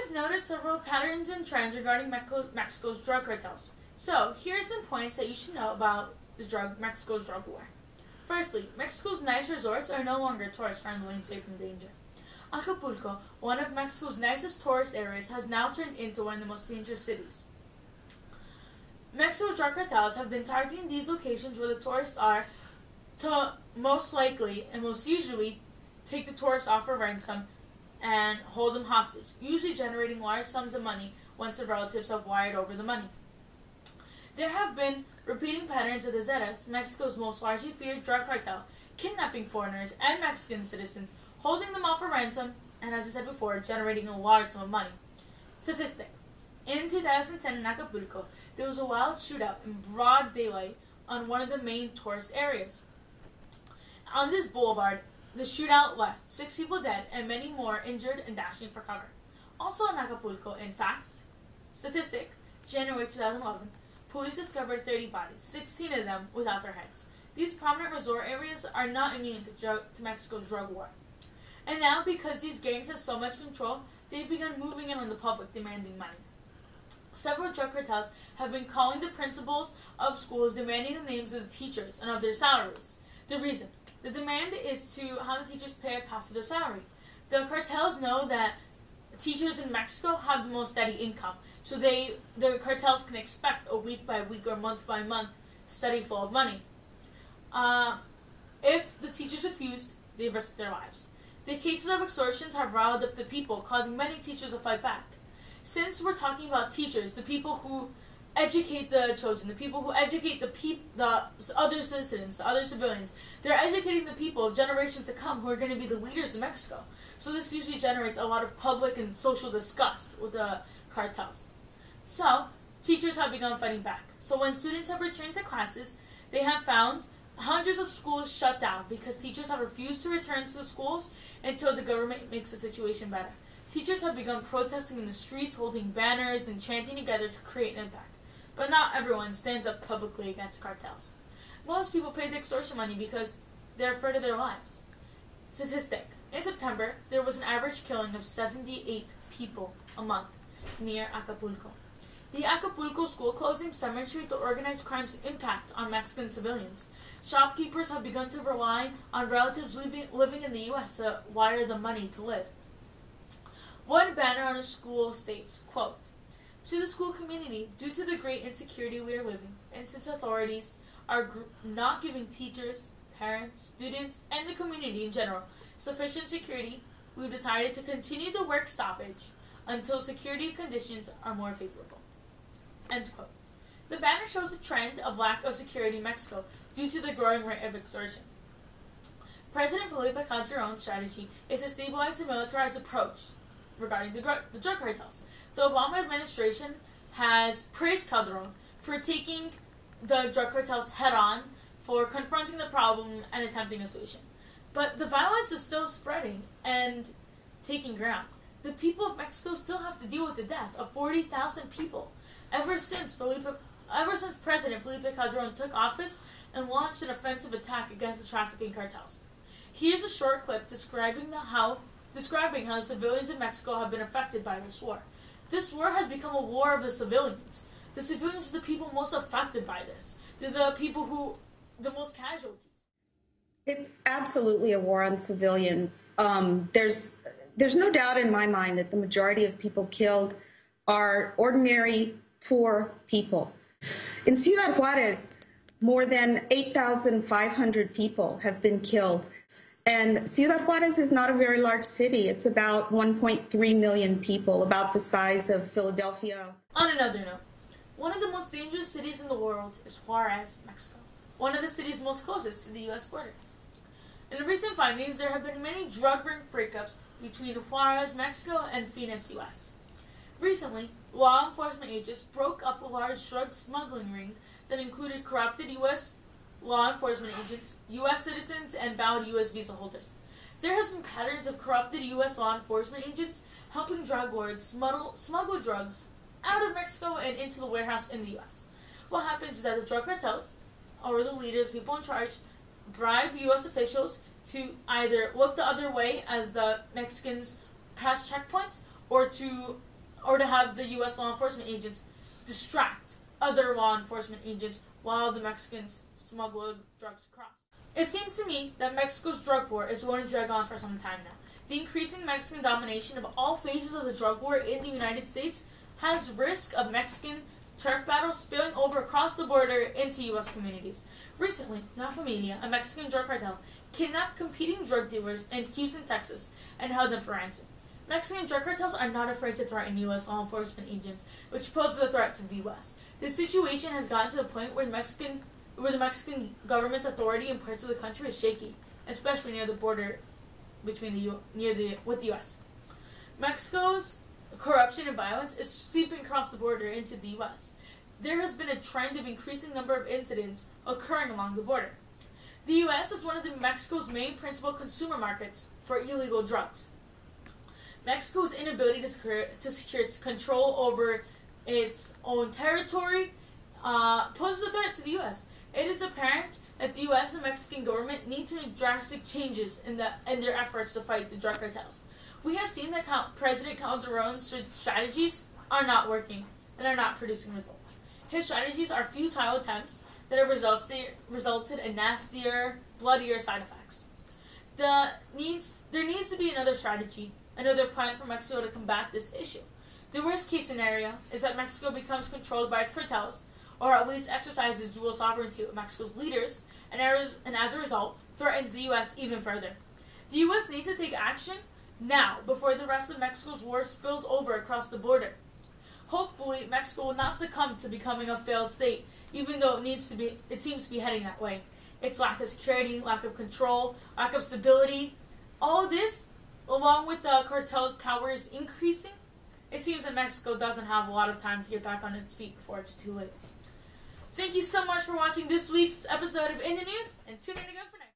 have noticed several patterns and trends regarding Mexico's drug cartels. So, here are some points that you should know about Mexico's drug war. Firstly, Mexico's nice resorts are no longer tourist-friendly and safe from danger. Acapulco, one of Mexico's nicest tourist areas, has now turned into one of the most dangerous cities. Mexico's drug cartels have been targeting these locations where the tourists are to most likely and most usually take the tourists off for ransom and hold them hostage, usually generating large sums of money once the relatives have wired over the money. There have been repeating patterns of the Zetas, Mexico's most largely feared drug cartel, kidnapping foreigners and Mexican citizens, holding them off for ransom, and as I said before, generating a large sum of money. Statistic. In 2010 in Acapulco, there was a wild shootout in broad daylight on one of the main tourist areas. On this boulevard, the shootout left 6 people dead and many more injured and dashing for cover. Also in Acapulco, in fact, statistic, January 2011, police discovered 30 bodies, 16 of them without their heads. These prominent resort areas are not immune to Mexico's drug war. And now, because these gangs have so much control, they've begun moving in on the public demanding money. Several drug cartels have been calling the principals of schools demanding the names of the teachers and of their salaries. The reason? The demand is to have the teachers pay up half of their salary. The cartels know that teachers in Mexico have the most steady income, so the cartels can expect a week by week or month by month steady flow of money. If the teachers refuse, they risk their lives. The cases of extortions have riled up the people, causing many teachers to fight back. Since we're talking about teachers, the people who educate the children, the people who educate the other citizens, the other civilians, they're educating the people of generations to come who are going to be the leaders in Mexico. So this usually generates a lot of public and social disgust with the cartels. So, teachers have begun fighting back. So when students have returned to classes, they have found hundreds of schools shut down because teachers have refused to return to the schools until the government makes the situation better. Teachers have begun protesting in the streets, holding banners, and chanting together to create an impact. But not everyone stands up publicly against cartels. Most people pay the extortion money because they're afraid of their lives. Statistic. In September, there was an average killing of 78 people a month near Acapulco. The Acapulco school closings demonstrate the organized crime's impact on Mexican civilians. Shopkeepers have begun to rely on relatives living in the U.S. to wire the money to live. One banner on a school states, quote, "To the school community, due to the great insecurity we are living, and since authorities are not giving teachers, parents, students, and the community in general sufficient security, we've decided to continue the work stoppage until security conditions are more favorable." End quote. The banner shows the trend of lack of security in Mexico due to the growing rate of extortion. President Felipe Calderon's strategy is to stabilize the militarized approach regarding the drug cartels. The Obama administration has praised Calderon for taking the drug cartels head-on, for confronting the problem and attempting a solution. But the violence is still spreading and taking ground. The people of Mexico still have to deal with the death of 40,000 people ever since President Felipe Calderon took office and launched an offensive attack against the trafficking cartels. Here's a short clip describing how the civilians in Mexico have been affected by this war. This war has become a war of the civilians. The civilians are the people most affected by this. They're the people the most casualties. It's absolutely a war on civilians. There's no doubt in my mind that the majority of people killed are ordinary, poor people. In Ciudad Juarez, more than 8,500 people have been killed. And Ciudad Juarez is not a very large city. It's about 1.3 million people, about the size of Philadelphia. On another note, one of the most dangerous cities in the world is Juarez, Mexico, one of the cities most closest to the U.S. border. In recent findings, there have been many drug ring breakups between Juarez, Mexico, and Phoenix, U.S. Recently, law enforcement agents broke up a large drug smuggling ring that included corrupted U.S. law enforcement agents, U.S. citizens, and valid U.S. visa holders. There has been patterns of corrupted U.S. law enforcement agents helping drug lords smuggle drugs out of Mexico and into the warehouse in the U.S. What happens is that the drug cartels, or the leaders, people in charge, bribe U.S. officials to either look the other way as the Mexicans pass checkpoints, or to or to have the U.S. law enforcement agents distract other law enforcement agents while the Mexicans smuggle drugs across. It seems to me that Mexico's drug war is going to drag on for some time now. The increasing Mexican domination of all phases of the drug war in the United States has risk of Mexican turf battles spilling over across the border into U.S. communities. Recently, La Familia, a Mexican drug cartel, kidnapped competing drug dealers in Houston, Texas, and held them for ransom. Mexican drug cartels are not afraid to threaten U.S. law enforcement agents, which poses a threat to the U.S. This situation has gotten to the point where the Mexican government's authority in parts of the country is shaky, especially near the border between with the U.S. Mexico's corruption and violence is sweeping across the border into the U.S. There has been a trend of increasing number of incidents occurring along the border. The U.S. is one of Mexico's main principal consumer markets for illegal drugs. Mexico's inability to secure its control over its own territory poses a threat to the U.S. It is apparent that the U.S. and Mexican government need to make drastic changes in their efforts to fight the drug cartels. We have seen that President Calderon's strategies are not working and are not producing results. His strategies are futile attempts that have resulted in nastier, bloodier side effects. There needs to be another strategy, another plan for Mexico to combat this issue. The worst case scenario is that Mexico becomes controlled by its cartels, or at least exercises dual sovereignty with Mexico's leaders, and as a result, threatens the U.S. even further. The U.S. needs to take action now, before the rest of Mexico's war spills over across the border. Hopefully, Mexico will not succumb to becoming a failed state, even though it seems to be heading that way. Its lack of security, lack of control, lack of stability, all of this, along with the cartel's powers increasing, it seems that Mexico doesn't have a lot of time to get back on its feet before it's too late. Thank you so much for watching this week's episode of In the News, and tune in again for next.